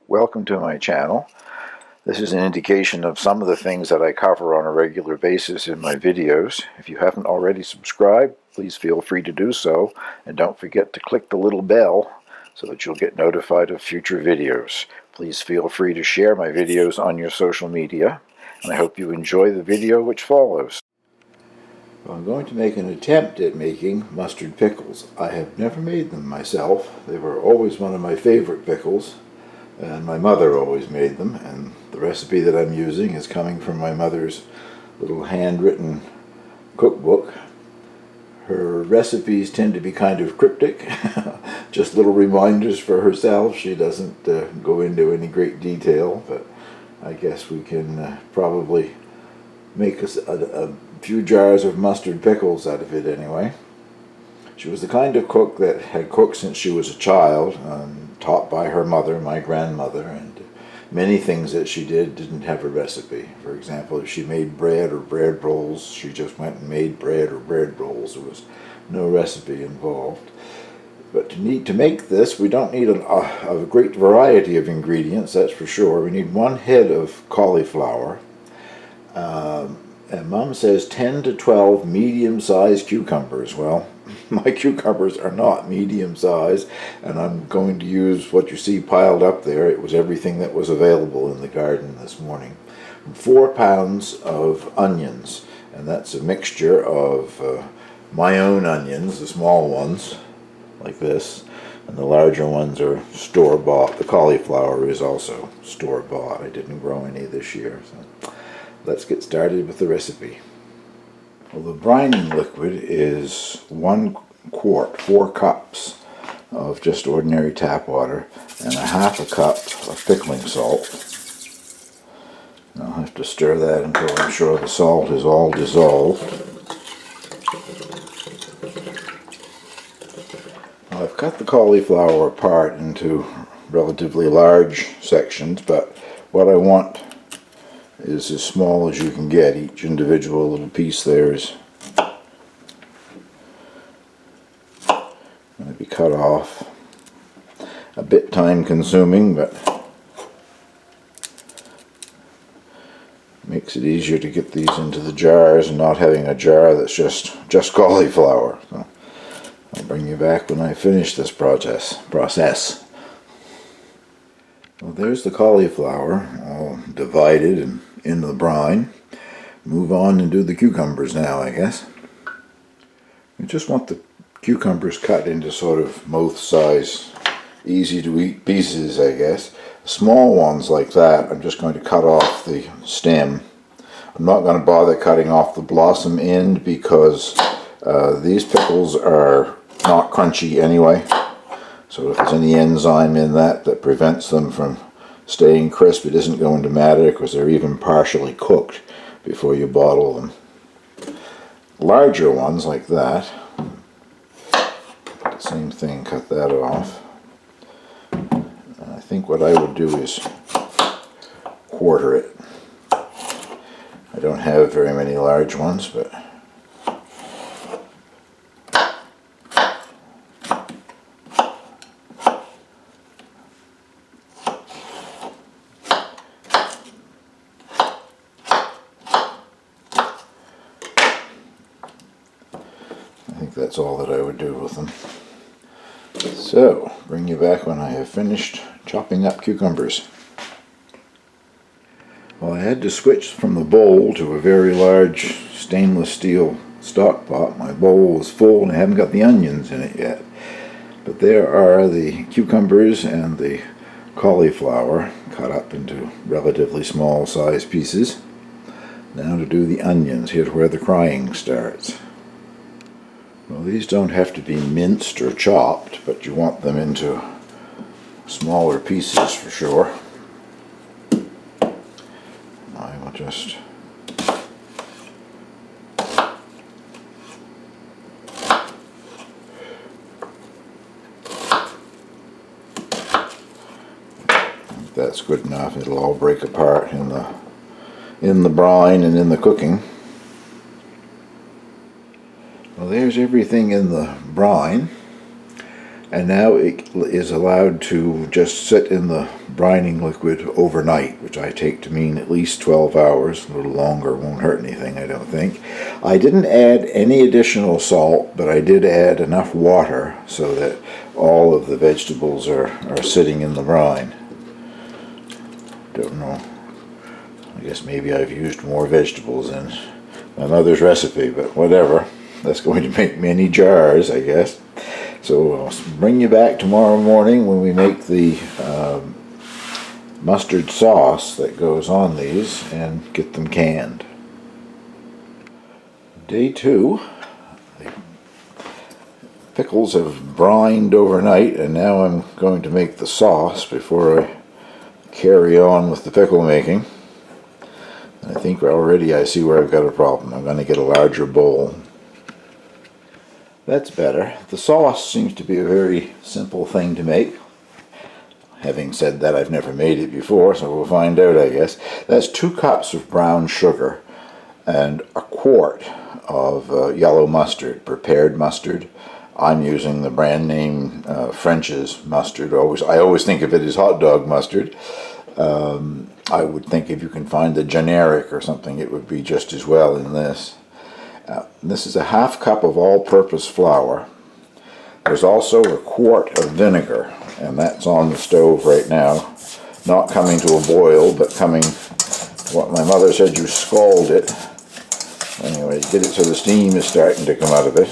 Welcome to my channel. This is an indication of some of the things that I cover on a regular basis in my videos. If you haven't already subscribed, please feel free to do so, and don't forget to click the little bell so that you'll get notified of future videos. Please feel free to share my videos on your social media, and I hope you enjoy the video which follows. Well, I'm going to make an attempt at making mustard pickles. I have never made them myself. They were always one of my favorite pickles, and my mother always made them, and the recipe that I'm using is coming from my mother's little handwritten cookbook. Her recipes tend to be kind of cryptic, just little reminders for herself. She doesn't go into any great detail, but I guess we can probably make a few jars of mustard pickles out of it anyway. She was the kind of cook that had cooked since she was a child, taught by her mother, my grandmother, and many things that she did didn't have a recipe. For example, if she made bread or bread rolls, she just went and made bread or bread rolls. There was no recipe involved. But to make this, we don't need a great variety of ingredients, that's for sure. We need 1 head of cauliflower. And Mom says 10 to 12 medium-sized cucumbers. Well, my cucumbers are not medium-sized, and I'm going to use what you see piled up there. It was everything that was available in the garden this morning. 4 pounds of onions, and that's a mixture of my own onions, the small ones, like this, and the larger ones are store-bought. The cauliflower is also store-bought. I didn't grow any this year, so let's get started with the recipe. Well, the brining liquid is 1 quart, 4 cups of just ordinary tap water, and 1/2 cup of pickling salt. I'll have to stir that until I'm sure the salt is all dissolved. Now, I've cut the cauliflower apart into relatively large sections, but what I want is as small as you can get. Each individual little piece there is going to be cut off. A bit time consuming, but makes it easier to get these into the jars and not having a jar that's just cauliflower. So I'll bring you back when I finish this process. Well, there's the cauliflower all divided and in the brine. Move on and do the cucumbers now, I guess. You just want the cucumbers cut into sort of mouth-size, easy-to-eat pieces, I guess. Small ones like that, I'm just going to cut off the stem. I'm not going to bother cutting off the blossom end because these pickles are not crunchy anyway. So if there's any enzyme in that prevents them from staying crisp, it isn't going to matter because they're even partially cooked before you bottle them. Larger ones like that, the same thing, cut that off. And I think what I would do is quarter it. I don't have very many large ones, but that's all that I would do with them. So, bring you back when I have finished chopping up cucumbers. Well, I had to switch from the bowl to a very large stainless steel stock pot. My bowl was full and I haven't got the onions in it yet. But there are the cucumbers and the cauliflower cut up into relatively small size pieces. Now to do the onions. Here's where the crying starts. Well, these don't have to be minced or chopped, but you want them into smaller pieces for sure. I will just that's good enough. It'll all break apart in the brine and in the cooking. Well, there's everything in the brine. And now it is allowed to just sit in the brining liquid overnight, which I take to mean at least 12 hours. A little longer won't hurt anything, I don't think. I didn't add any additional salt, but I did add enough water so that all of the vegetables are sitting in the brine. Don't know. I guess maybe I've used more vegetables in my mother's recipe, but whatever. That's going to make many jars, I guess. So I'll bring you back tomorrow morning when we make the mustard sauce that goes on these and get them canned. Day 2. The pickles have brined overnight, and now I'm going to make the sauce before I carry on with the pickle making. I think already I see where I've got a problem. I'm going to get a larger bowl. That's better. The sauce seems to be a very simple thing to make. Having said that, I've never made it before, so we'll find out, I guess. That's 2 cups of brown sugar and a quart of yellow mustard, prepared mustard. I'm using the brand name French's mustard. I always think of it as hot dog mustard. I would think if you can find the generic or something, it would be just as well in this. This is a ½ cup of all-purpose flour. There's also a quart of vinegar, and that's on the stove right now. Not coming to a boil, but coming, what my mother said, you scald it. Anyway, get it so the steam is starting to come out of it.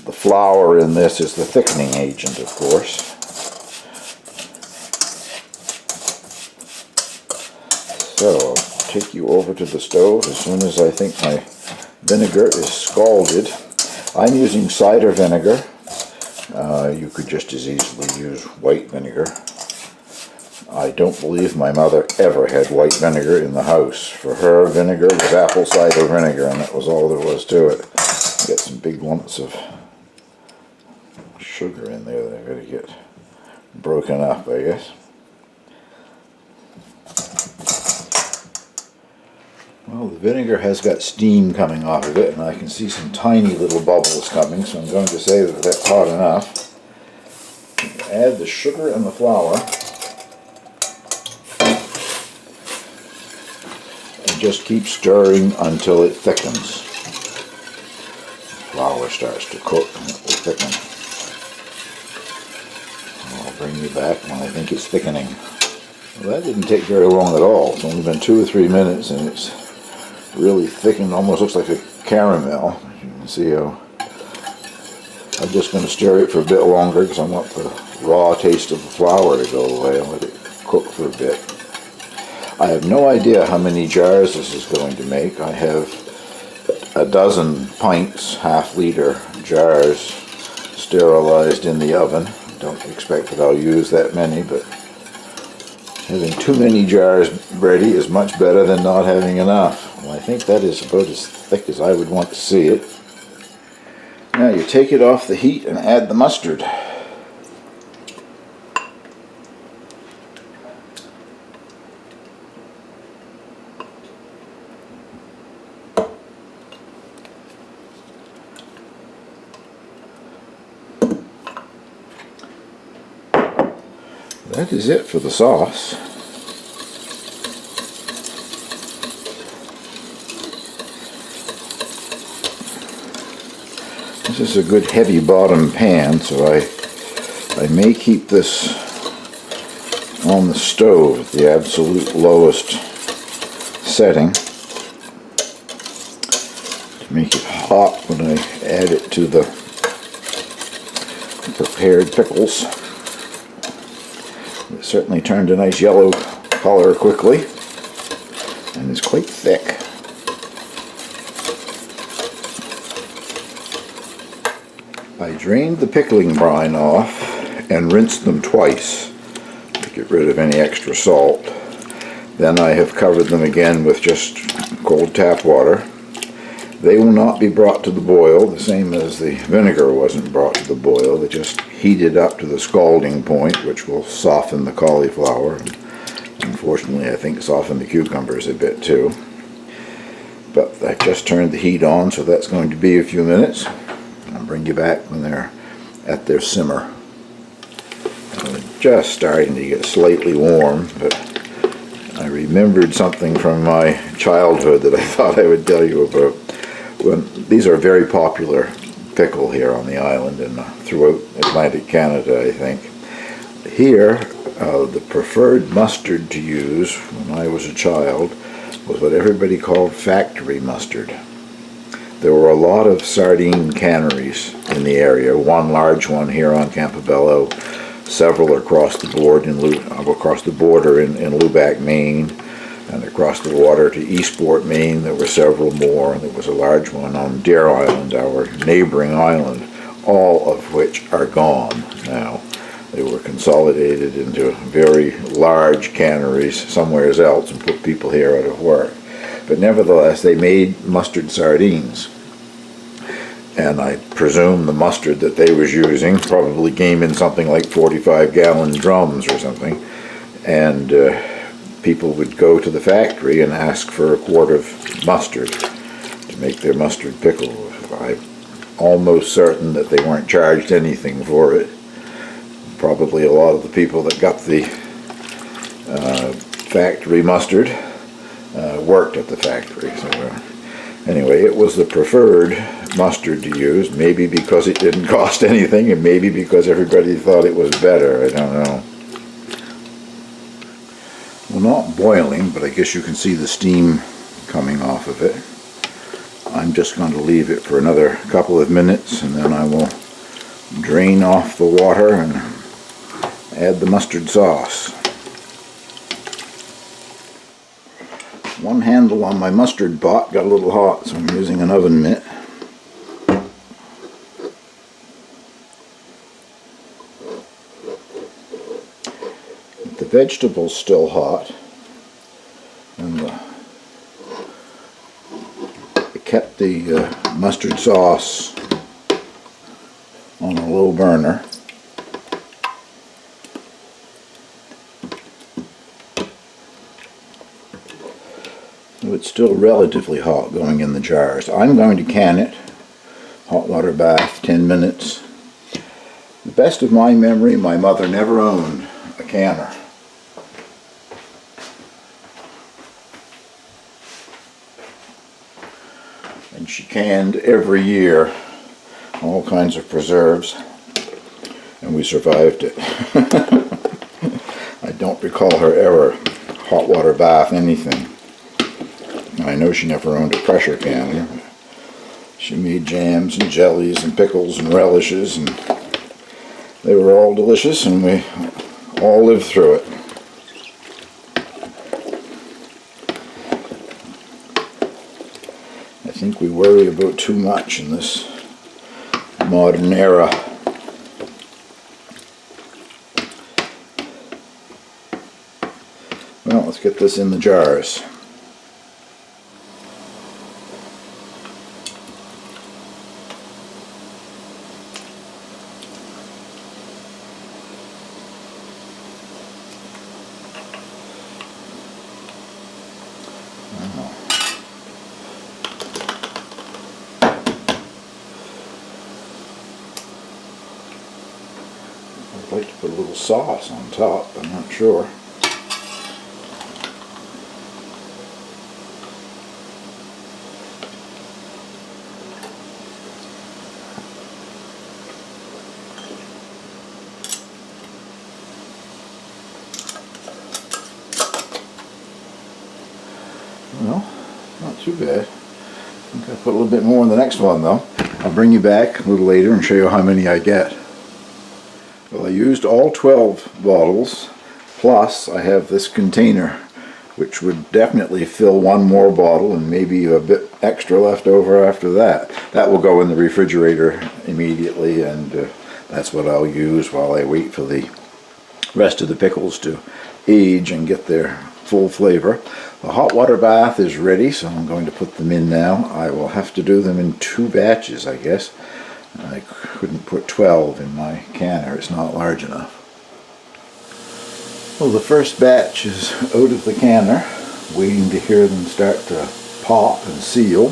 The flour in this is the thickening agent, of course. So I'll take you over to the stove as soon as I think my vinegar is scalded. I'm using cider vinegar. You could just as easily use white vinegar. I don't believe my mother ever had white vinegar in the house. For her, vinegar was apple cider vinegar, and that was all there was to it. Get some big lumps of sugar in there that I've got to get broken up, I guess. Well, the vinegar has got steam coming off of it, and I can see some tiny little bubbles coming, so I'm going to say that that's hot enough. Add the sugar and the flour, and just keep stirring until it thickens. The flour starts to cook and it will thicken. I'll bring you back when I think it's thickening. Well, that didn't take very long at all. It's only been 2 or 3 minutes, and it's really thickened, almost looks like a caramel. You can see how I'm just going to stir it for a bit longer because I want the raw taste of the flour to go away and let it cook for a bit. I have no idea how many jars this is going to make. I have a dozen pints, ½ liter jars sterilized in the oven. Don't expect that I'll use that many, but having too many jars ready is much better than not having enough. Well, I think that is about as thick as I would want to see it. Now you take it off the heat and add the mustard. That is it for the sauce. This is a good heavy bottom pan, so I may keep this on the stove at the absolute lowest setting to make it hot when I add it to the prepared pickles. It certainly turned a nice yellow color quickly and is quite thick. I drained the pickling brine off and rinsed them twice to get rid of any extra salt. Then I have covered them again with just cold tap water. They will not be brought to the boil, the same as the vinegar wasn't brought to the boil. They just heated up to the scalding point, which will soften the cauliflower. And unfortunately, I think soften the cucumbers a bit too. But I just turned the heat on, so that's going to be a few minutes. I'll bring you back when they're at their simmer. They're just starting to get slightly warm, but I remembered something from my childhood that I thought I would tell you about. These are very popular pickle here on the island and throughout Atlantic Canada, I think. Here, the preferred mustard to use when I was a child was what everybody called factory mustard. There were a lot of sardine canneries in the area, one large one here on Campobello, several across the border in Lubac, Maine, and across the water to Eastport, Maine. There were several more, and there was a large one on Dare Island, our neighboring island, all of which are gone now. They were consolidated into very large canneries somewhere else and put people here out of work. But nevertheless, they made mustard sardines. And I presume the mustard that they was using probably came in something like 45-gallon drums or something. And people would go to the factory and ask for a quart of mustard to make their mustard pickle. I'm almost certain that they weren't charged anything for it. Probably a lot of the people that got the factory mustard worked at the factory. So anyway, it was the preferred mustard to use, maybe because it didn't cost anything and maybe because everybody thought it was better. I don't know. Well, not boiling, but I guess you can see the steam coming off of it. I'm just going to leave it for another couple of minutes, and then I will drain off the water and add the mustard sauce. One handle on my mustard pot got a little hot, so I'm using an oven mitt. The vegetable's still hot, and I kept the mustard sauce on a low burner. So it's still relatively hot going in the jars. I'm going to can it, hot water bath, 10 minutes. The best of my memory, my mother never owned a canner. And she canned every year all kinds of preserves, and we survived it. I don't recall her ever hot water bath anything. I know she never owned a pressure canner. She made jams and jellies and pickles and relishes, and they were all delicious, and we all lived through it. I think we worry about too much in this modern era. Well, let's get this in the jars. I'd like to put a little sauce on top, I'm not sure. Well, not too bad. I think I'll put a little bit more in the next one though. I'll bring you back a little later and show you how many I get. Well, I used all 12 bottles, plus I have this container, which would definitely fill one more bottle and maybe a bit extra left over after that. That will go in the refrigerator immediately, and that's what I'll use while I wait for the rest of the pickles to age and get their full flavor. The hot water bath is ready, so I'm going to put them in now. I will have to do them in 2 batches, I guess. I couldn't put 12 in my canner, it's not large enough. Well, the first batch is out of the canner, waiting to hear them start to pop and seal.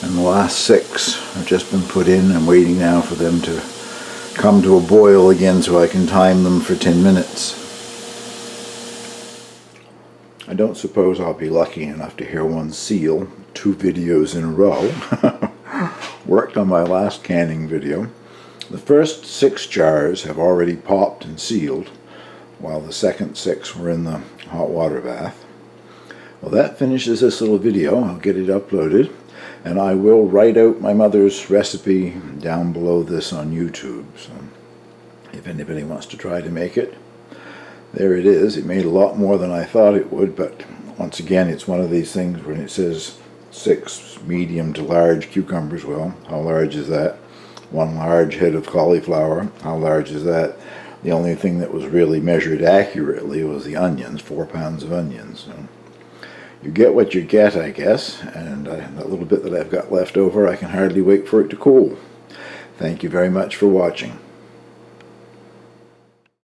And the last 6 have just been put in. I'm waiting now for them to come to a boil again so I can time them for 10 minutes. I don't suppose I'll be lucky enough to hear one seal 2 videos in a row. Worked on my last canning video. The first 6 jars have already popped and sealed, while the second 6 were in the hot water bath. Well, that finishes this little video. I'll get it uploaded, and I will write out my mother's recipe down below this on YouTube. So if anybody wants to try to make it, there it is. It made a lot more than I thought it would, but once again, it's one of these things when it says 6 medium to large cucumbers. Well, how large is that? 1 large head of cauliflower. How large is that? The only thing that was really measured accurately was the onions, 4 pounds of onions. So you get what you get, I guess, and that little bit that I've got left over, I can hardly wait for it to cool. Thank you very much for watching.